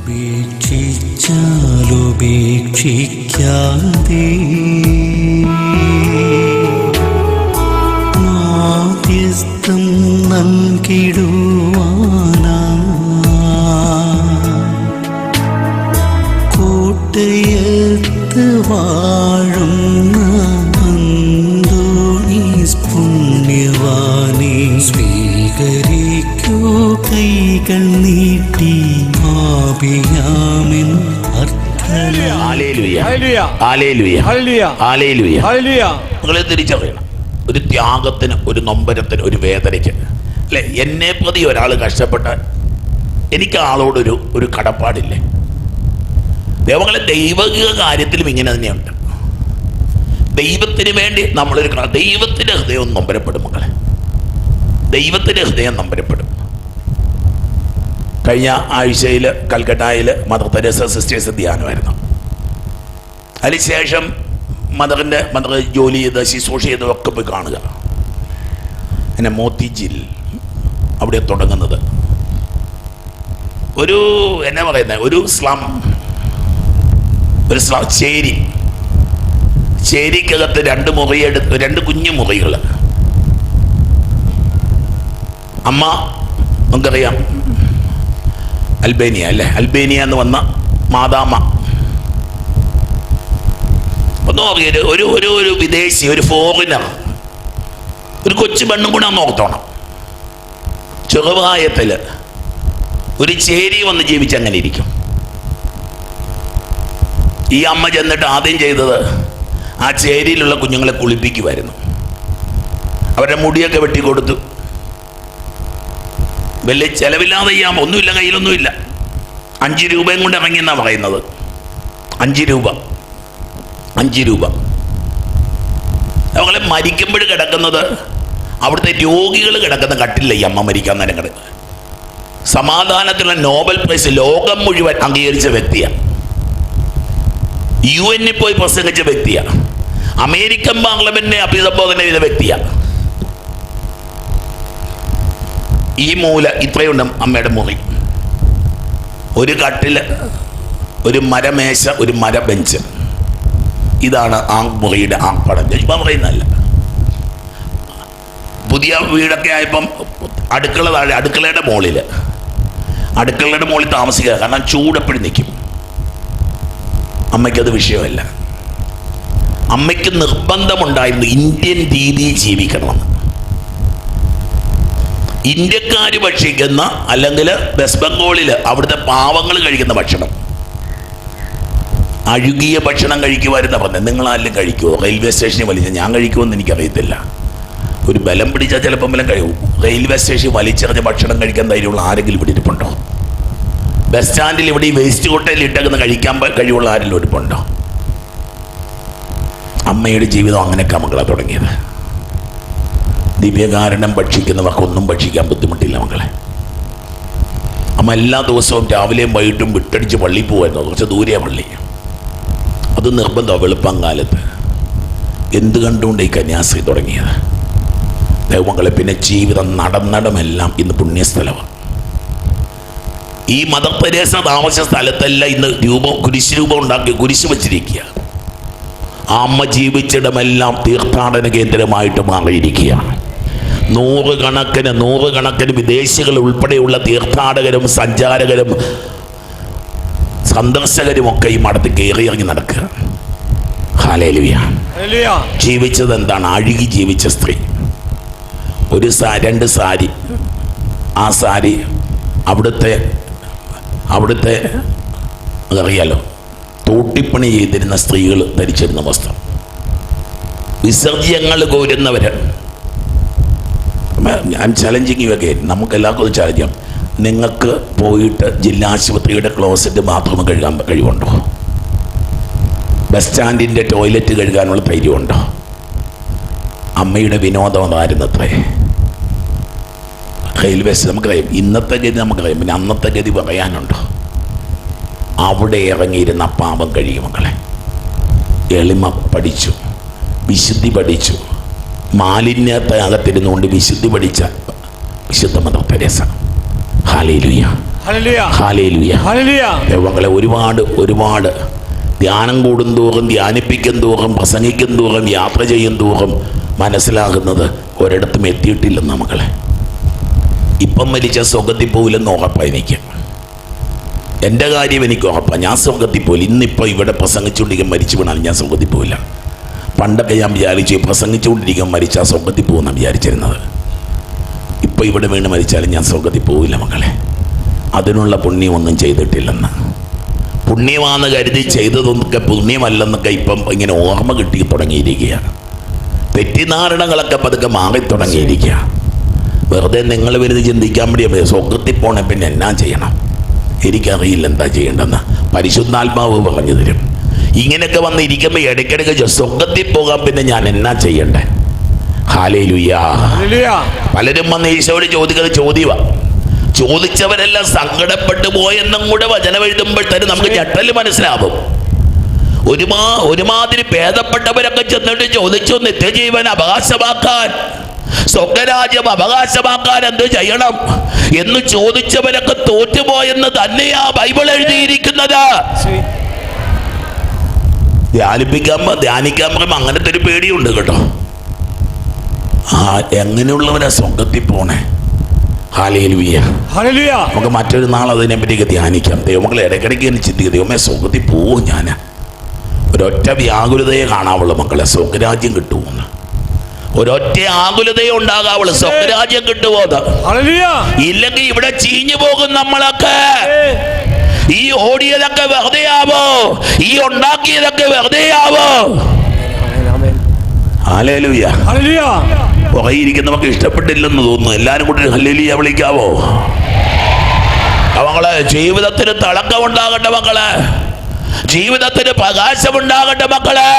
ഉപേക്ഷിച്ചാലുപേക്ഷിക്കാതെ മാധ്യസ്ഥം നൽകിടുവാനാ കോട്ടയത്ത് വാഴുന്ന അന്തോണീസ് പുണ്യവാനെ സ്വീകരിക്കൂ കൈകൾ നീട്ടി ആപിയാമിൻ നിങ്ങളെ തിരിച്ചറിയണം. ഒരു ത്യാഗത്തിന്, ഒരു നൊമ്പരത്തിന്, ഒരു വേദനയ്ക്ക് അല്ലെ, എന്നെ പ്രതി ഒരാൾ കഷ്ടപ്പെട്ടാൽ എനിക്ക് ആളോടൊരു ഒരു കടപ്പാടില്ലേ? ദൈവങ്ങളെ ദൈവിക കാര്യത്തിലും ഇങ്ങനെ തന്നെയുണ്ട്. ദൈവത്തിന് വേണ്ടി നമ്മളൊരു ദൈവത്തിൻ്റെ ഹൃദയം നൊമ്പരപ്പെടും മക്കളെ, ദൈവത്തിൻ്റെ ഹൃദയം നൊമ്പരപ്പെടും. കഴിഞ്ഞ ആഴ്ചയിൽ കൽക്കട്ടയിൽ മദർ തെരേസ സിസ്റ്റേഴ്സ് ധ്യാനമായിരുന്നു. അതിനുശേഷം മദർ ജോലി ചെയ്ത് ശുശ്രൂഷ ചെയ്തതൊക്കെ പോയി കാണുക. പിന്നെ മോത്തിജിൽ അവിടെ തുടങ്ങുന്നത് ഒരു എന്നാ പറയുന്നത്, ഒരു സ്ലം ചേരിക്കകത്ത് രണ്ട് കുഞ്ഞു മുറികൾ. അമ്മ നമുക്കറിയാം അൽബേനിയ അല്ലേ, അൽബേനിയ എന്ന് വന്ന മാതാമ്മ. ഒന്ന് നോക്കിയിട്ട് ഒരു വിദേശി, ഒരു ഫോറിനർ, ഒരു കൊച്ചു പെണ്ണും കൂടെ ഒന്ന് ഓർത്തോണം. ചെറുപ്രായത്തിൽ ഒരു ചേരി വന്ന് ജീവിച്ചങ്ങനെ ഇരിക്കും. ഈ അമ്മ ചെന്നിട്ട് ആദ്യം ചെയ്തത് ആ ചേരിയിലുള്ള കുഞ്ഞുങ്ങളെ കുളിപ്പിക്കുമായിരുന്നു. അവരുടെ മുടിയൊക്കെ വെട്ടിക്കൊടുത്തു. വലിയ ചിലവില്ലാതെ ചെയ്യാം, ഒന്നുമില്ല, കയ്യിലൊന്നുമില്ല. 5 രൂപയും കൊണ്ട് ഇറങ്ങിയെന്നാണ് പറയുന്നത്. 5 രൂപ. അവങ്ങളെ മരിക്കുമ്പോൾ കിടക്കുന്നത് അവിടുത്തെ രോഗികൾ കിടക്കുന്ന കട്ടില്ല. ഈ അമ്മ മരിക്കാൻ നേരം കിടക്കുക. സമാധാനത്തിനുള്ള നോബൽ പ്രൈസ് ലോകം മുഴുവൻ അംഗീകരിച്ച വ്യക്തിയാണ്. UN പോയി പ്രസംഗിച്ച വ്യക്തിയാണ്. അമേരിക്കൻ പാർലമെന്റിനെ അഭിസംബോധന ചെയ്ത വ്യക്തിയാണ്. ഈ മൂല ഇത്രയുണ്ട് അമ്മയുടെ മുറി. ഒരു കട്ടിൽ, ഒരു മരമേശ, ഒരു മരബെഞ്ച്. ഇതാണ് ആ മുറിയുടെ ആർപ്പടം. ഇപ്പം പറയുന്നതല്ല. പുതിയ വീടൊക്കെ ആയപ്പം അടുക്കള താഴെ, അടുക്കളയുടെ മുകളിൽ താമസിക്കുക. കാരണം ചൂടെപ്പോഴും നിൽക്കും. അമ്മയ്ക്കത് വിഷയമല്ല. അമ്മയ്ക്ക് നിർബന്ധമുണ്ടായിരുന്നു ഇന്ത്യൻ രീതിയിൽ ജീവിക്കണമെന്ന്. ഇന്ത്യക്കാർ ഭക്ഷിക്കുന്ന, അല്ലെങ്കിൽ വെസ്റ്റ് ബംഗാളിൽ അവിടുത്തെ പാവങ്ങൾ കഴിക്കുന്ന ഭക്ഷണം, അഴുകിയ ഭക്ഷണം കഴിക്കുമായിരുന്നു പറഞ്ഞത്. നിങ്ങളാരെങ്കിലും കഴിക്കുമോ? റെയിൽവേ സ്റ്റേഷനിൽ വലിച്ച ഞാൻ കഴിക്കുമെന്ന് എനിക്കറിയത്തില്ല. ഒരു ബലം പിടിച്ചാൽ ചിലപ്പം ബലം കഴിയും. റെയിൽവേ സ്റ്റേഷനിൽ വലിച്ചെറിഞ്ഞ ഭക്ഷണം കഴിക്കാൻ ധൈര്യമുള്ള ആരെങ്കിലും ഇവിടെ ഇരിപ്പുണ്ടോ? ബസ് സ്റ്റാൻഡിൽ ഇവിടെ ഈ വേസ്റ്റ് കൊട്ടയിൽ ഇട്ടേക്കുന്ന കഴിക്കാൻ കഴിവുള്ള ആരെങ്കിലും ഇരിപ്പുണ്ടോ? അമ്മയുടെ ജീവിതം അങ്ങനെയൊക്കെ മക്കളാണ് തുടങ്ങിയത്. ദിവ്യകാരണം ഭക്ഷിക്കുന്നവർക്കൊന്നും ഭക്ഷിക്കാൻ ബുദ്ധിമുട്ടില്ല മക്കളെ. അമ്മ എല്ലാ ദിവസവും രാവിലെയും വൈകിട്ടും വിട്ടടിച്ച് പള്ളിയിൽ പോകുമായിരുന്നു. കുറച്ച് ദൂരെയാണ് പള്ളി. അത് നിർബന്ധമാണ്. വെളുപ്പം കാലത്ത് എന്ത് കണ്ടുകൊണ്ട് ഈ കന്യാസ്ത്രീ തുടങ്ങിയത്? ദൈവമക്കളെ, പിന്നെ ജീവിതം നടന്നെല്ലാം ഇന്ന് പുണ്യസ്ഥലമാണ്. ഈ മദർ തെരേസ താമസിച്ച സ്ഥലത്തെല്ലാം ഇന്ന് കുരിശ് രൂപം ഉണ്ടാക്കി കുരിശ് വച്ചിരിക്കുക. ആ അമ്മ ജീവിച്ചിടമെല്ലാം തീർത്ഥാടന കേന്ദ്രമായിട്ട് മാറിയിരിക്കുകയാണ്. നൂറുകണക്കിന് വിദേശികൾ ഉൾപ്പെടെയുള്ള തീർത്ഥാടകരും സഞ്ചാരകരും സന്ദർശകരും ഒക്കെ ഈ മഠത്തിൽ കയറി ഇറങ്ങി നടക്കുക. ഹല്ലേലൂയ. ജീവിച്ചത് എന്താണ്? അഴുകി ജീവിച്ച സ്ത്രീ. ഒരു 2 സാരി. ആ സാരി അവിടുത്തെ അതറിയാലോ, തോട്ടിപ്പണി ചെയ്തിരുന്ന സ്ത്രീകൾ ധരിച്ചിരുന്ന വസ്ത്രം. വിസർജ്യങ്ങൾ കോരുന്നവർ. ഞാൻ ചലഞ്ചിങ് ഇവയൊക്കെ നമുക്കെല്ലാവർക്കും ചലഞ്ച് ചെയ്യാം. നിങ്ങൾക്ക് പോയിട്ട് ജില്ലാ ആശുപത്രിയുടെ ക്ലോസറ്റ് ബാത്റൂം കഴുകാൻ കഴിവുണ്ടോ? ബസ് സ്റ്റാൻഡിൻ്റെ ടോയ്ലറ്റ് കഴുകാനുള്ള ധൈര്യമുണ്ടോ? അമ്മയുടെ വിനോദം അതായിരുന്നത്രേ. റെയിൽവേ നമുക്കറിയാം. ഇന്നത്തെ ഗതി നമുക്കറിയാം. പിന്നെ അന്നത്തെ ഗതി പറയാനുണ്ടോ? അവിടെ ഇറങ്ങിയിരുന്ന പാപം കഴിയും മക്കളെ. എളിമ പഠിച്ചു, വിശുദ്ധി പഠിച്ചു, മാലിന്യത്തെ അകത്തിരുന്നുകൊണ്ട് വിശുദ്ധി പഠിച്ച വിശുദ്ധ മദർ തെരേസ. ഹല്ലേലൂയ. ഹല്ലേലൂയ. ദൈവങ്ങളെ ഒരുപാട് ധ്യാനം കൂടുന്തോറും, ധ്യാനിപ്പിക്കും തോറും, പ്രസംഗിക്കും തോറും, യാത്ര ചെയ്യും തോറും മനസ്സിലാകുന്നത് ഒരിടത്തും എത്തിയിട്ടില്ലെന്ന് മക്കളെ. ഇപ്പം മരിച്ച സ്വർഗത്തിൽ പോവില്ലെന്ന് ഉറപ്പാണ് എനിക്ക്. എൻ്റെ കാര്യം എനിക്ക് ഉറപ്പാണ്, ഞാൻ സ്വർഗത്തിൽ പോയില്ല. ഇന്നിപ്പോൾ ഇവിടെ പ്രസംഗിച്ചുകൊണ്ടിരിക്കാൻ മരിച്ചു വീണാലും ഞാൻ സ്വർഗത്തിൽ പോവില്ല. പണ്ടൊക്കെ ഞാൻ വിചാരിച്ചു പ്രസംഗിച്ചുകൊണ്ടിരിക്കാൻ മരിച്ചാൽ സ്വർഗത്തിൽ പോകുമെന്നാണ് വിചാരിച്ചിരുന്നത്. ഇപ്പോൾ ഇവിടെ വീണ് മരിച്ചാലും ഞാൻ സ്വർഗത്തിൽ പോവില്ല മക്കളെ. അതിനുള്ള പുണ്യമൊന്നും ചെയ്തിട്ടില്ലെന്ന്. പുണ്യമാണെന്ന് കരുതി ചെയ്തതൊക്കെ പുണ്യമല്ലെന്നൊക്കെ ഇപ്പം ഇങ്ങനെ ഓർമ്മ കിട്ടി തുടങ്ങിയിരിക്കുകയാണ്. തെറ്റിദ്ധാരണകളൊക്കെ പതുക്കെ മാറി തുടങ്ങിയിരിക്കുക. വെറുതെ നിങ്ങൾ വരുന്നത് ചിന്തിക്കാൻ വേണ്ടി സ്വർഗത്തിൽ പോണേ പിന്നെ എന്നാ ചെയ്യണം, എനിക്കറിയില്ല എന്താ ചെയ്യേണ്ടെന്ന്. പരിശുദ്ധാത്മാവ് പറഞ്ഞു തരും. ഇങ്ങനെയൊക്കെ വന്നിരിക്കുമ്പോൾ ഇടയ്ക്കിടയ്ക്ക് സ്വർഗത്തിൽ പോകാൻ പിന്നെ ഞാൻ എന്നാ ചെയ്യണ്ടേ? ഹല്ലേലൂയ. പലരും വന്ന് ഈശോയോട് ചോദിക്കുന്ന ചോദ്യമാണ്. ചോദിച്ചവരെല്ലാം സങ്കടപ്പെട്ടു പോയെന്നും കൂടെ വചനം എഴുതുമ്പോഴത്തേനും നമുക്ക് ഞെട്ടല് മനസ്സിലാവും. ഒരുമാതിരി ഭേദപ്പെട്ടവരൊക്കെ ചെന്നിട്ട് ചോദിച്ചു, നിത്യജീവൻ അവകാശമാക്കാൻ, സ്വർഗരാജ്യം അവകാശമാക്കാൻ എന്ത് ചെയ്യണം എന്ന് ചോദിച്ചവരൊക്കെ തോറ്റുപോയെന്ന് തന്നെയാ ബൈബിൾ എഴുതിയിരിക്കുന്നത്. ധ്യാനിക്കാൻ പറയുമ്പോൾ അങ്ങനത്തെ ഒരു പേടിയുണ്ട് കേട്ടോ. എങ്ങനെയുള്ളവരാ സ്വർഗത്തിൽ പോണേ? ഹല്ലേലൂയ. നമുക്ക് മറ്റൊരു നാൾ അതിനെ പറ്റിയൊക്കെ ധ്യാനിക്കാം. ദൈവമക്കളെ ഇടയ്ക്കിടയ്ക്ക് തന്നെ ചിന്തിക്കുക, ദൈവമേ സ്വർഗത്തിൽ പോവും. ഞാൻ ഒരൊറ്റ വ്യാകുലതയെ കാണാവുള്ളൂ മക്കളെ, സ്വർഗരാജ്യം കിട്ടുമെന്ന്. ഒരൊറ്റ ആകുലതയെ ഉണ്ടാകാവുള്ളൂ, സ്വർഗരാജ്യം കിട്ടുമോ? ഇല്ലെങ്കിൽ ഇവിടെ ചീഞ്ഞു പോകും നമ്മളൊക്കെ. ഈ ഓടിയതൊക്കെ വെറുതെയാവോ? ഈ ഉണ്ടാക്കിയതൊക്കെ വെറുതെയാവോ? ഹല്ലേലൂയ. പുറയിരിക്കുന്നവർക്ക് ഇഷ്ടപ്പെട്ടില്ലെന്ന് തോന്നുന്നു. എല്ലാരും കൂടി ഹല്ലേലൂയ വിളിക്കാവോ? മക്കളെ ജീവിതത്തിന് തിളക്കമുണ്ടാകട്ടെ മക്കളെ, ജീവിതത്തിന് പ്രകാശമുണ്ടാകട്ടെ മക്കളെ,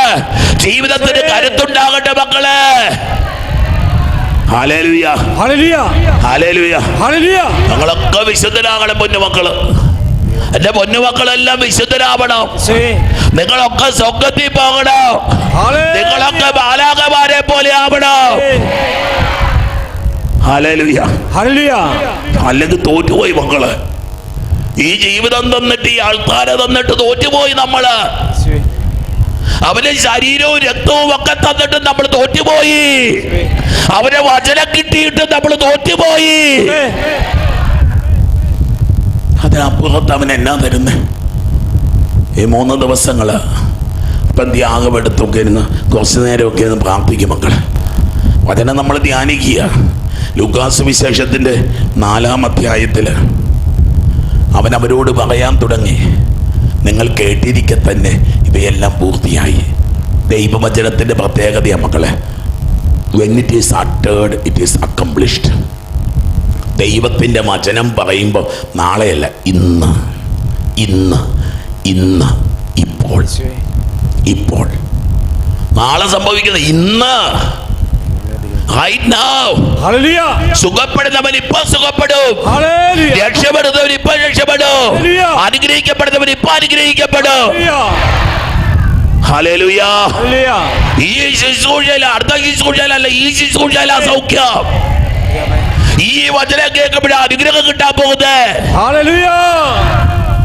ജീവിതത്തിന് കരുത്തുണ്ടാകട്ടെ മക്കളെ. Hallelujah, hallelujah. ഞങ്ങളൊക്കെ വിശുദ്ധരാകണം പൊന്നുമക്കള്. എന്റെ പൊന്നുമക്കളെല്ലാം വിശുദ്ധരാവണം. നിങ്ങളൊക്കെ സ്വർഗ്ഗത്തിൽ പോകണം. നിങ്ങളൊക്കെ ബാലാകമാരെ പോലെ ആവണം. ഹല്ലേലൂയ. അല്ലെങ്കിൽ തോറ്റുപോയി മക്കള്. ഈ ജീവിതം തന്നിട്ട്, ഈ ആൾക്കാരെ തന്നിട്ട് തോറ്റുപോയി നമ്മള്. അവന്റെ ശരീരവും രക്തവും ഒക്കെ തന്നിട്ട് നമ്മൾ തോറ്റുപോയി. അവരെ വചനം കിട്ടിയിട്ട് നമ്മൾ തോറ്റുപോയി. അതിനപ്പുറത്ത് അവൻ എന്നാ തരുന്നേ? ഈ 3 ദിവസങ്ങള് ഇപ്പം ത്യാഗമെടുത്തൊക്കെ ഇരുന്ന് കുറച്ചു നേരമൊക്കെ ഇരുന്ന് പ്രാർത്ഥിക്കും മക്കളെ. വചനം നമ്മൾ ധ്യാനിക്കുക. ലൂക്കാസ് വിശേഷത്തിൻ്റെ 4-ാം അധ്യായത്തിൽ അവൻ അവരോട് പറയാൻ തുടങ്ങി, നിങ്ങൾ കേട്ടിരിക്കെ തന്നെ ഇവയെല്ലാം പൂർത്തിയായി. ദൈവവചനത്തിൻ്റെ പ്രത്യേകതയാണ് മക്കളെ, when it is uttered it is accomplished. ദൈവത്തിൻ്റെ വചനം പറയുമ്പോൾ നാളെയല്ല, ഇന്ന്, ഇന്ന്, ഇന്ന്, ഇപ്പോൾ, ഇപ്പോൾ. നാളെ സംഭവിക്കുന്നത് ഇന്ന്, right now. സുഖപ്പെടുന്നവൻ ഇപ്പൊ സുഖപ്പെടും, രക്ഷപ്പെടുന്നവൻ ഇപ്പൊ രക്ഷപ്പെടും, അനുഗ്രഹിക്കപ്പെടുന്നവൻ ഇപ്പൊ അനുഗ്രഹിക്കപ്പെടും. ഹല്ലേലൂയ. ഈ ശുശ്രൂഷയില, അടുത്ത ശുശ്രൂഷയിലല്ല, ഈ ശുശ്രൂഷയില സൗഖ്യം. ഈ വചനം കേൾക്കുമ്പോഴേ അനുഗ്രഹം കിട്ടാൻ പോകുന്നത്. Hallelujah,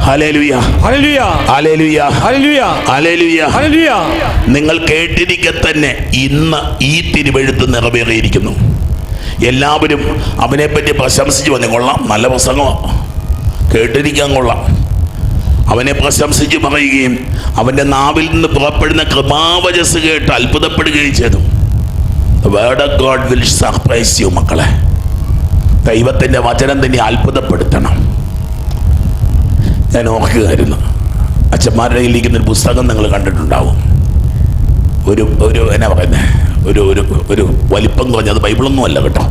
hallelujah, hallelujah, hallelujah, hallelujah. നിങ്ങൾ കേട്ടിരിക്കെ തന്നെ ഇന്ന് ഈ തിരുവെഴുത്ത് നിറവേറിയിരിക്കുന്നു. എല്ലാവരും അവനെപ്പറ്റി പ്രശംസിച്ചു വന്നു. കൊള്ളാം, നല്ല പ്രസംഗമാണ്, കേട്ടിരിക്കാൻ കൊള്ളാം. അവനെ പ്രശംസിച്ച് പറയുകയും അവൻ്റെ നാവിൽ നിന്ന് പുറപ്പെടുന്ന കൃപാവചസ് കേട്ട് അത്ഭുതപ്പെടുകയും ചെയ്തു. The word of God will surprise you മക്കളെ. ദൈവത്തിൻ്റെ വചനം തന്നെ അത്ഭുതപ്പെടുത്തണം. ഞാൻ ഓർക്കുകയായിരുന്നു, അച്ഛന്മാരുടെ കയ്യിലിരിക്കുന്നൊരു പുസ്തകം നിങ്ങൾ കണ്ടിട്ടുണ്ടാവും. ഒരു എന്നാ പറയുന്നത്, ഒരു വലിപ്പം കുറഞ്ഞത് ബൈബിളൊന്നും അല്ല കേട്ടോ.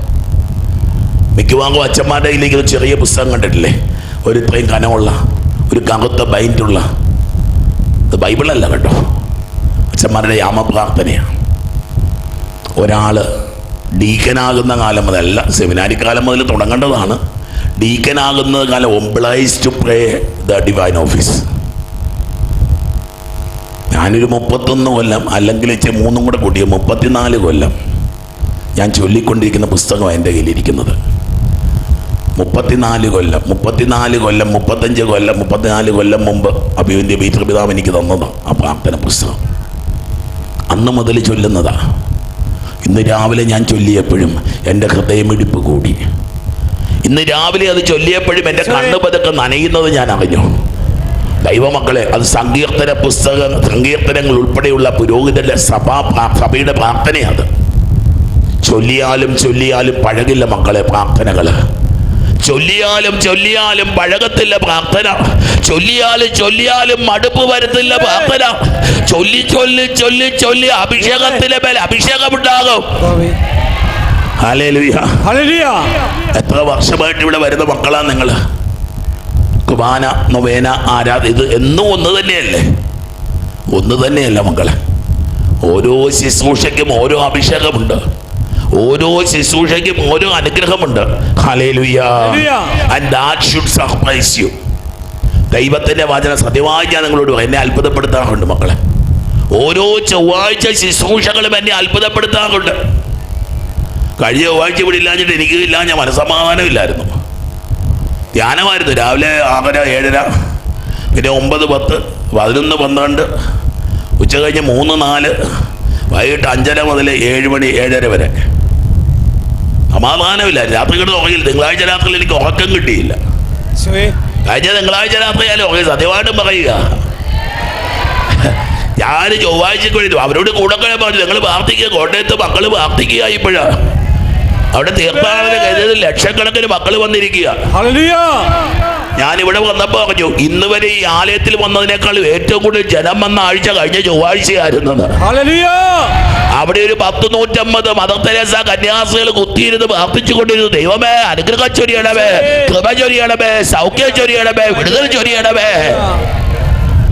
മിക്കവാറും അച്ഛന്മാരുടെ കയ്യിലിരിക്കുന്ന ചെറിയ പുസ്തകം കണ്ടിട്ടില്ലേ, ഒരു ഇത്രയും കനമുള്ള ഒരു കറുത്ത ബൈൻഡുള്ള, ഇത് ബൈബിളല്ല കേട്ടോ, അച്ഛന്മാരുടെ യാമപ്രാർത്ഥനയാണ്. ഒരാൾ ഡീക്കനാകുന്ന കാലം മുതലല്ല, സെമിനാരി കാലം മുതൽ തുടങ്ങേണ്ടതാണ്. ഡീക്കനാകുന്ന കാലം obliged to pray the divine office. ഞാനൊരു 31 കൊല്ലം, അല്ലെങ്കിൽ 3 കൂടെ കൂട്ടിയ 34 കൊല്ലം ഞാൻ ചൊല്ലിക്കൊണ്ടിരിക്കുന്ന പുസ്തകമാണ് എൻ്റെ കയ്യിലിരിക്കുന്നത്. 34 കൊല്ലം 35 കൊല്ലം 34 കൊല്ലം മുമ്പ് അഭിവന്യ പിതാവ് എനിക്ക് തന്നതാണ് ആ പ്രാർത്ഥന പുസ്തകം. അന്ന് മുതൽ ചൊല്ലുന്നതാ. ഇന്ന് രാവിലെ ഞാൻ ചൊല്ലിയപ്പോഴും എൻ്റെ ഹൃദയമിടിപ്പ് കൂടി. ഇന്ന് രാവിലെ അത് ചൊല്ലിയപ്പോഴും എൻ്റെ കണ്ണ് പതുക്കെ നനയുന്നത് ഞാൻ അറിഞ്ഞു. ദൈവമക്കളെ, അത് സങ്കീർത്തനങ്ങൾ ഉൾപ്പെടെയുള്ള പുരോഹിതന്റെ സഭയുടെ പ്രാർത്ഥനയാണ്. ചൊല്ലിയാലും പഴകില്ല മക്കളെ പ്രാർത്ഥനകൾ. ചൊല്ലിയാലും പഴകത്തില്ല പ്രാർത്ഥന. ചൊല്ലിയാലും മടുപ്പ് വരുത്തില്ല പ്രാർത്ഥന. ചൊല്ലി അഭിഷേകത്തിലെ മേൽ അഭിഷേകമുണ്ടാകും. Hallelujah, hallelujah. എത്ര വർഷമായിട്ട് ഇവിടെ വരുന്ന മക്കളാ നിങ്ങൾ? കുർബാന, നൊവേന, ഇത് എന്നും ഒന്ന് തന്നെയല്ല മക്കളെ. ഓരോ ശുശ്രൂഷയ്ക്കും ഓരോ അഭിഷേകമുണ്ട്. ഓരോ ശുശ്രൂഷയ്ക്കും ഓരോ അനുഗ്രഹമുണ്ട്. Hallelujah. And that should surprise you. ദൈവത്തിന്റെ വചനം സത്യമായി ഞാൻ നിങ്ങളോട് എന്നെ അത്ഭുതപ്പെടുത്താറുണ്ട് മക്കളെ. ഓരോ ചൊവ്വാഴ്ച ശുശ്രൂഷകളും എന്നെ അത്ഭുതപ്പെടുത്താറുണ്ട്. കഴിഞ്ഞ ചൊവ്വാഴ്ച ഇവിടെ ഇല്ലാഞ്ഞിട്ട് ഞാൻ മനസ്സമാധാനമില്ലായിരുന്നു. ധ്യാനമായിരുന്നു. രാവിലെ 6:30, 7:30, പിന്നെ 9, 10, 11, 12, ഉച്ച കഴിഞ്ഞ് 3, 4, വൈകിട്ട് 5:30 മുതൽ 7 മണി 7:30 വരെ. സമാധാനമില്ലായിരുന്നു. രാത്രി കിടന്ന് ഉറങ്ങിയില്ല. തിങ്കളാഴ്ച രാത്രിയിൽ എനിക്ക് ഉറക്കം കിട്ടിയില്ല. കഴിഞ്ഞ തിങ്കളാഴ്ച രാത്രി ഞാൻ ഉറങ്ങി. സത്യമായിട്ടും പറയുക, ഞാൻ ചൊവ്വാഴ്ചക്ക് വേണ്ടി അവരോട് കൂടെ പറഞ്ഞു, നിങ്ങൾ പ്രാർത്ഥിക്കുക, കോട്ടയത്ത് മക്കൾ പ്രാർത്ഥിക്കുക. ഇപ്പോഴാണ് അവിടെ തീർത്ഥാടന കഴിഞ്ഞത് ലക്ഷക്കണക്കിന് മക്കൾ വന്നിരിക്കുക. ഞാനിവിടെ വന്നപ്പോൾ പറഞ്ഞു, ഇന്ന് വരെ ഈ ആലയത്തിൽ വന്നതിനേക്കാൾ ഏറ്റവും കൂടുതൽ ജനം വന്ന ആഴ്ച കഴിഞ്ഞ ചൊവ്വാഴ്ചയായിരുന്നത്. അവിടെ ഒരു 150 മദർ തെരേസ കന്യാസ്ത്രീകൾ കുത്തിയിരുന്ന് പ്രാർത്ഥിച്ചുകൊണ്ടിരുന്നു. ദൈവമേ, അനുഗ്രഹം ചൊരിയണമേ, കൃപ ചൊരിയണമേ, സൗഖ്യം ചൊരിയണമേ, വിടുതൽ ചൊരിയണമേ.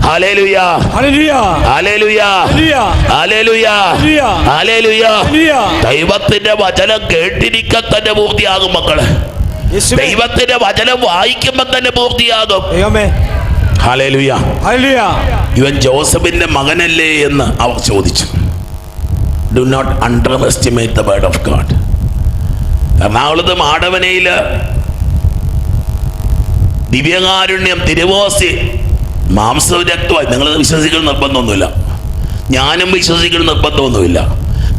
Hallelujah, hallelujah, hallelujah, hallelujah, hallelujah. ദൈവത്തിന്റെ വചനം കേട്ടിരിക്കാൻ തന്നെ പൂർത്തിയാകും മക്കളെ. ദൈവത്തിന്റെ വചനം വായിക്കുമ്പോൾ തന്നെ പൂർത്തിയാകും. Hallelujah, hallelujah. ഇവൻ ജോസഫിന്റെ മകനല്ലേ എന്ന് അവർ ചോദിച്ചു. Do not underestimate the word of God. എറണാകുളത്ത് മാടവനയില് ദിവ്യകാരുണ്യം തിരുവോസി മാംസവും രക്തമായി. നിങ്ങൾ വിശ്വസിക്കുന്ന നിർബന്ധമൊന്നുമില്ല, ഞാനും വിശ്വസിക്കുന്ന നിർബന്ധമൊന്നുമില്ല.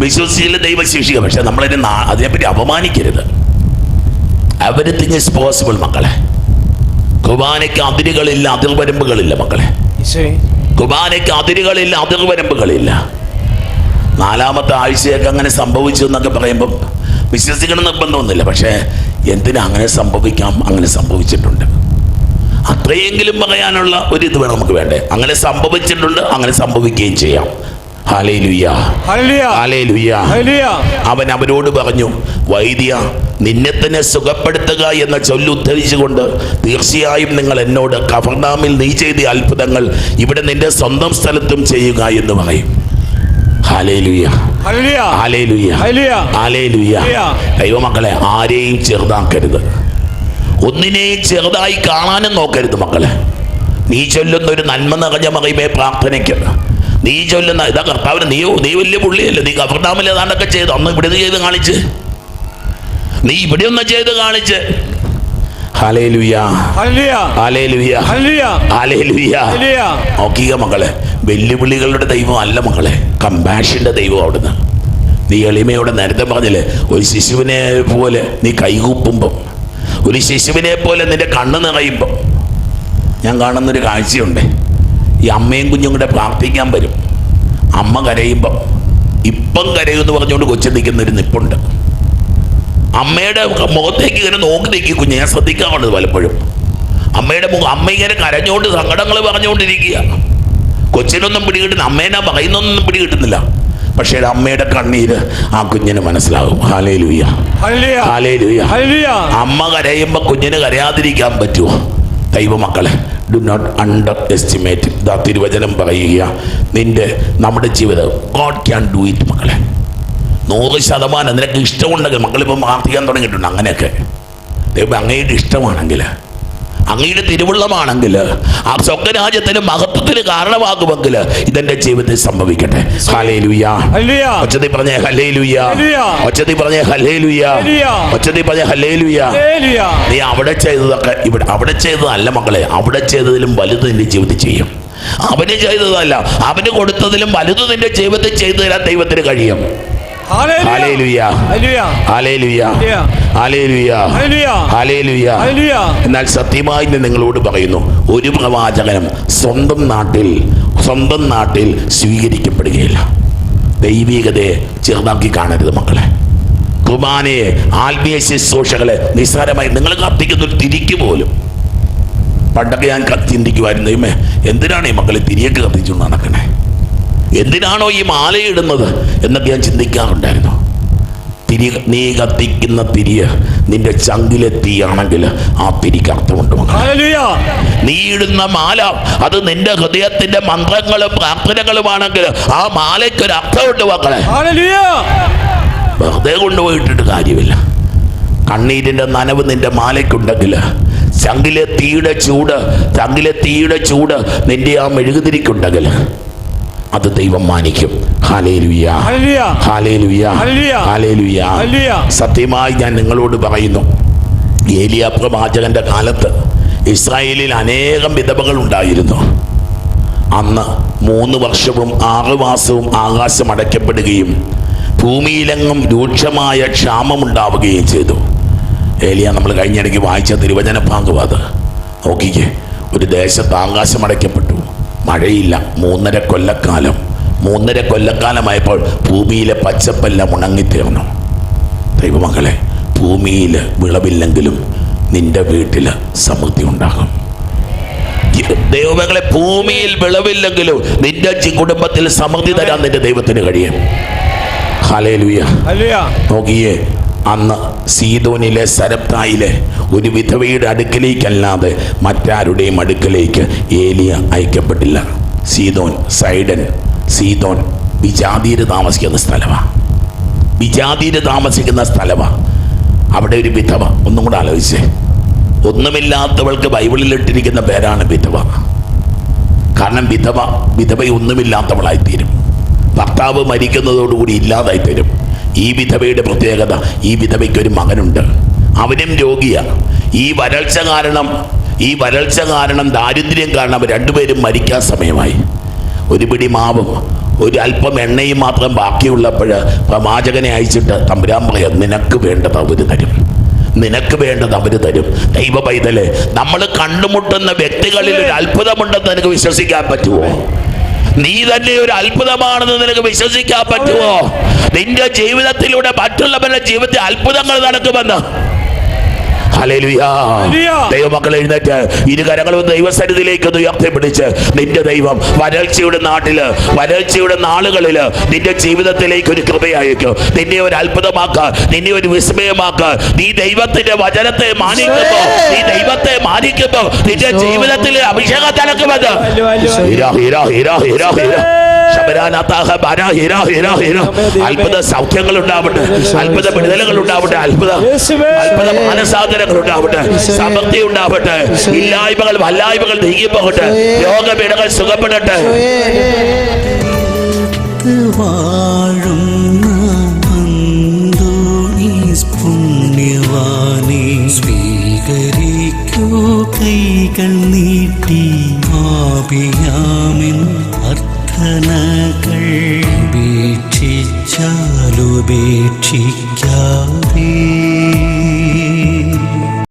വിശ്വസിച്ചില്ല ദൈവം ശിക്ഷിക്കുക. പക്ഷെ അതിനെപ്പറ്റി അപമാനിക്കരുത്. എവരിത്തിങ് ഈസ് പോസിബിൾ മക്കളെ. കുർബാനയ്ക്ക് അതിരുകളില്ല, അതിർവരമ്പുകളില്ല മക്കളെ. കുർബാനയ്ക്ക് അതിരുകളില്ല, അതിർവരമ്പുകളില്ല. 4-ാമത്തെ ആഴ്ചയൊക്കെ അങ്ങനെ സംഭവിച്ചു എന്നൊക്കെ പറയുമ്പം വിശ്വസിക്കണം നിർബന്ധമൊന്നുമില്ല. പക്ഷേ എന്തിനാ അങ്ങനെ സംഭവിക്കാം? അങ്ങനെ സംഭവിച്ചിട്ടുണ്ട്. അത്രയെങ്കിലും പറയാനുള്ള ഒരു ഇത് വേണം നമുക്ക് വേണ്ടേ. അങ്ങനെ സംഭവിച്ചിട്ടുണ്ട്, അങ്ങനെ സംഭവിക്കുകയും ചെയ്യാം. Hallelujah, hallelujah. അവൻ അവരോട് പറഞ്ഞു, വൈദ്യ, നിന്നെ തന്നെ സുഖപ്പെടുത്തുക എന്ന ചൊല്ലുദ്ധരിച്ചുകൊണ്ട് തീർച്ചയായും നിങ്ങൾ എന്നോട് കഫർനാമിൽ നീ ചെയ്ത അത്ഭുതങ്ങൾ ഇവിടെ നിന്റെ സ്വന്തം സ്ഥലത്തും ചെയ്യുക എന്ന് പറയും. Hallelujah, hallelujah, hallelujah. ദൈവമക്കളെ, ആരെയും ചെറുതാക്കരുത്, ഒന്നിനെയും ചെറുതായി കാണാനും നോക്കരുത് മക്കളെ. നീ ചൊല്ലുന്ന ഒരു നന്മ നിറഞ്ഞ മറിയമേ പ്രാർത്ഥനയ്ക്ക് നീ ചൊല്ലുന്ന ഇതാ കർത്താവിന് നീ വലിയ പുള്ളിയല്ലേ. നീ കഫർനാമിൽ ഏതാണ്ടൊക്കെ ചെയ്ത് അന്ന് ഇവിടെ ചെയ്ത് കാണിച്ച്, നീ ഇവിടെ ഒന്ന് ചെയ്ത് കാണിച്ച്. Hallelujah, hallelujah, hallelujah. നോക്കിയ മക്കളെ, വെല്ലുവിളികളുടെ ദൈവം അല്ല മക്കളെ, കമ്പാഷന്റെ ദൈവം. അവിടുന്ന് നീ എളിമയോടെ നേരത്തെ പറഞ്ഞില്ലേ, ഒരു ശിശുവിനെ പോലെ നീ കൈകൂപ്പുമ്പം, ഒരു ശിശുവിനെ പോലെ നിന്റെ കണ്ണ് നിറയുമ്പം. ഞാൻ കാണുന്നൊരു കാഴ്ചയുണ്ട്. ഈ അമ്മയും കുഞ്ഞും കൂടെ പ്രാർത്ഥിക്കാൻ വരും. അമ്മ കരയുമ്പം ഇപ്പം കരയുമെന്ന് പറഞ്ഞുകൊണ്ട് കൊച്ചു നിൽക്കുന്നൊരു നിപ്പുണ്ട്. അമ്മയുടെ മുഖത്തേക്ക് ഇങ്ങനെ നോക്കി നിൽക്കി കുഞ്ഞ്. ഞാൻ ശ്രദ്ധിക്കാറുണ്ട് പലപ്പോഴും. അമ്മയുടെ മുഖം, അമ്മ ഇങ്ങനെ കരഞ്ഞുകൊണ്ട് സങ്കടങ്ങൾ പറഞ്ഞുകൊണ്ടിരിക്കുക. കൊച്ചിനൊന്നും പിടികിട്ടുന്ന, അമ്മേനാ പറയുന്നൊന്നും പിടികിട്ടുന്നില്ല. പക്ഷേ അമ്മയുടെ കണ്ണീര് ആ കുഞ്ഞിന് മനസ്സിലാകും. Hallelujah, hallelujah. അമ്മ കരയുമ്പോൾ കുഞ്ഞിന് കരയാതിരിക്കാൻ പറ്റുമോ? ദൈവമക്കളെ, ഡു നോട്ട് അണ്ടർ എസ്റ്റിമേറ്റ്. ഇതാ തിരുവചനം പറയുക, നമ്മുടെ ജീവിതം ഗോഡ് ക്യാൻ ഡു ഇറ്റ് മക്കളെ. 100% നിനക്ക് ഇഷ്ടമുണ്ടെങ്കിൽ, മക്കളിപ്പം പ്രാർത്ഥിക്കാൻ തുടങ്ങിയിട്ടുണ്ട് അങ്ങനെയൊക്കെ. ദൈവം അങ്ങയുടെ ഇഷ്ടമാണെങ്കിൽ അങ്ങയുടെ തിരുവുള്ളമാണെങ്കിൽ ആ സ്വർഗ്ഗരാജ്യത്തിന് മഹത്വത്തിന് കാരണമാകുമെങ്കിൽ ഇതെന്റെ ജീവിതത്തിൽ സംഭവിക്കട്ടെ. ഹല്ലേലൂയ. ഒച്ചത്തിൽ പറഞ്ഞേ ഹല്ലേലൂയ. ഒച്ചത്തിൽ പറഞ്ഞേ ഹല്ലേലൂയ. ഒച്ചത്തിൽ പറഞ്ഞേ ഹല്ലേലൂയ. നീ അവിടെ ചെയ്തതൊക്കെ ഇവിടെ അവിടെ ചെയ്തതല്ല മക്കളെ, അവിടെ ചെയ്തതിലും വലുത് നിന്റെ ജീവിതത്തിൽ ചെയ്യും. അവന് ചെയ്തതല്ല, അവന് കൊടുത്തതിലും വലുത് നിന്റെ ജീവിതത്തിൽ ചെയ്തു തരാൻ ദൈവത്തിന് കഴിയും. എന്നാൽ സത്യമായി നിങ്ങളോട് പറയുന്നു, ഒരു പ്രവാചകനും സ്വന്തം നാട്ടിൽ സ്വീകരിക്കപ്പെടുകയില്ല. ദൈവികതയെ ചെറുതാക്കി കാണരുത് മക്കളെ. കുർബാനയെ, ആത്മീയ ശുശ്രൂഷകളെ നിസ്സാരമായി നിങ്ങൾ കത്തിക്കുന്നൊരു തിരിക്ക് പോലും. പണ്ടൊക്കെ ഞാൻ ചിന്തിക്കുമായിരുന്നു, എന്തിനാണ് ഈ മക്കളെ തിരിയൊക്കെ കത്തിച്ചുകൊണ്ട് നടക്കണേ, എന്തിനാണോ ഈ മാലയിടുന്നത് എന്നൊക്കെ ഞാൻ ചിന്തിക്കാറുണ്ടായിരുന്നു. നീ കത്തിക്കുന്ന തിരിയ നിന്റെ ചങ്കിലെ തീയാണെങ്കിൽ ആ തിരിക്ക് അർത്ഥമുണ്ട്. നീ ഇടുന്ന മാല അത് നിന്റെ ഹൃദയത്തിന്റെ മന്ത്രങ്ങളും പ്രാർത്ഥനകളുമാണെങ്കിൽ ആ മാലയ്ക്കൊരു അർത്ഥമുണ്ട് മക്കളെ. വെറുതെ കൊണ്ടുപോയിട്ടിട്ട് കാര്യമില്ല. കണ്ണീരിന്റെ നനവ് നിന്റെ മാലയ്ക്കുണ്ടെങ്കിൽ ചങ്കിലെ തീയുടെ ചൂട് നിന്റെ ആ മെഴുകുതിരിക്കുണ്ടെങ്കിൽ അത് ദൈവം മാനിക്കും. Hallelujah, hallelujah, hallelujah. സത്യമായി ഞാൻ നിങ്ങളോട് പറയുന്നു, ഏലിയാ പ്രവാചകന്റെ കാലത്ത് ഇസ്രായേലിൽ അനേകം വിധവകൾ ഉണ്ടായിരുന്നു. അന്ന് 3 വർഷവും 6 മാസവും ആകാശം അടയ്ക്കപ്പെടുകയും ഭൂമിയിലെങ്ങും രൂക്ഷമായ ക്ഷാമമുണ്ടാവുകയും ചെയ്തു. ഏലിയ നമ്മൾ കഴിഞ്ഞിടയ്ക്ക് വായിച്ച തിരുവചന ഭാഗം അത് നോക്കിക്കേ. ഒരു ദേശത്ത് ആകാശം അടയ്ക്കപ്പെട്ടു, മഴയില്ല. 3.5 കൊല്ലക്കാലമായപ്പോൾ ഭൂമിയിലെ പച്ചപ്പെല്ലാം ഉണങ്ങിത്തീർന്നു. ദൈവമക്കളെ, ഭൂമിയിൽ വിളവില്ലെങ്കിലും നിന്റെ വീട്ടിൽ സമൃദ്ധി ഉണ്ടാകും. ദൈവമക്കളെ, ഭൂമിയിൽ വിളവില്ലെങ്കിലും നിന്റെ കുടുംബത്തിൽ സമൃദ്ധി തരാൻ നിന്റെ ദൈവത്തിന് കഴിയും. ഹല്ലേലൂയ. നോക്കിയേ, അന്ന് സീദോനിലെ സരപ്തായിലെ ഒരു വിധവയുടെ അടുക്കലേക്കല്ലാതെ മറ്റാരുടെയും അടുക്കലേക്ക് ഏലിയ അയക്കപ്പെട്ടില്ല. സീദോൻ വിജാതിര് താമസിക്കുന്ന സ്ഥലമാണ്. അവിടെ ഒരു വിധവ, ഒന്നും കൂടെ ആലോചിച്ചേ, ഒന്നുമില്ലാത്തവൾക്ക് ബൈബിളിൽ ഇട്ടിരിക്കുന്ന പേരാണ് വിധവ. കാരണം വിധവ ഒന്നുമില്ലാത്തവളായിത്തീരും. ഭർത്താവ് മരിക്കുന്നതോടുകൂടി ഇല്ലാതായിത്തീരും. ഈ വിധവയുടെ പ്രത്യേകത, ഈ വിധവയ്ക്ക് ഒരു മകനുണ്ട്, അവനും രോഗിയാണ്. ഈ വരൾച്ച കാരണം ദാരിദ്ര്യം കാരണം അവർ രണ്ടുപേരും മരിക്കാൻ സമയമായി. ഒരു പിടി മാവും ഒരു അല്പം എണ്ണയും മാത്രം ബാക്കിയുള്ളപ്പോൾ പ്രവാചകനെ അയച്ചിട്ട് തമ്പുരാൻ പറയാം, നിനക്ക് വേണ്ടത് അവർ തരും. ദൈവ പൈതലേ, നമ്മൾ കണ്ടുമുട്ടുന്ന വ്യക്തികളിൽ ഒരു അത്ഭുതമുണ്ടെന്ന് നിനക്ക് വിശ്വസിക്കാൻ പറ്റുമോ? നീ തന്നെ ഒരു അത്ഭുതമാണെന്ന് നിനക്ക് വിശ്വസിക്കാൻ പറ്റുമോ? നിന്റെ ജീവിതത്തിലൂടെ മറ്റുള്ളവരുടെ ജീവിതത്തിൽ അത്ഭുതങ്ങൾ നടക്കുമെന്ന്. ഹല്ലേലൂയ. ദൈവമക്കൾ എഴുന്നേറ്റ് ഇരുകരങ്ങളും ദൈവസന്നിധിയിലേക്ക് ഉയർത്തിപ്പിടിച്ച് നിന്റെ ദൈവം വരൾച്ചയുടെ നാളുകളില് നിന്റെ ജീവിതത്തിലേക്ക് ഒരു കൃപയായിരിക്കും. നിന്നെ ഒരു അത്ഭുതമാക്കുക, നിന്നെ ഒരു വിസ്മയമാക്കുക. നീ ദൈവത്തിന്റെ വചനത്തെ മാനിക്കുമ്പോ നിന്റെ ജീവിതത്തിലെ അഭിഷേകം നടക്കുമെന്ന്. അത്ഭുത സൗഖ്യങ്ങൾ ഉണ്ടാവട്ടെ, അത്ഭുത വിടുതലുകൾ ഉണ്ടാവട്ടെ, അത്ഭുത മാനസാന്തരങ്ങൾ ഉണ്ടാവട്ടെ, സമൃദ്ധി ഉണ്ടാവട്ടെ, ഇല്ലായ്മകൾ വല്ലായ്മകൾ നീങ്ങിപ്പോകട്ടെ, രോഗപീഠകൾ സുഖപ്പെടട്ടെ. പുണ്യവാനെ സ്വീകരിക്കൂ കൈകൾ നീട്ടി ആപിയാമിൻ അർത്ഥനകൾ ഉപേക്ഷിച്ചാലുപേക്ഷിക്കാതെ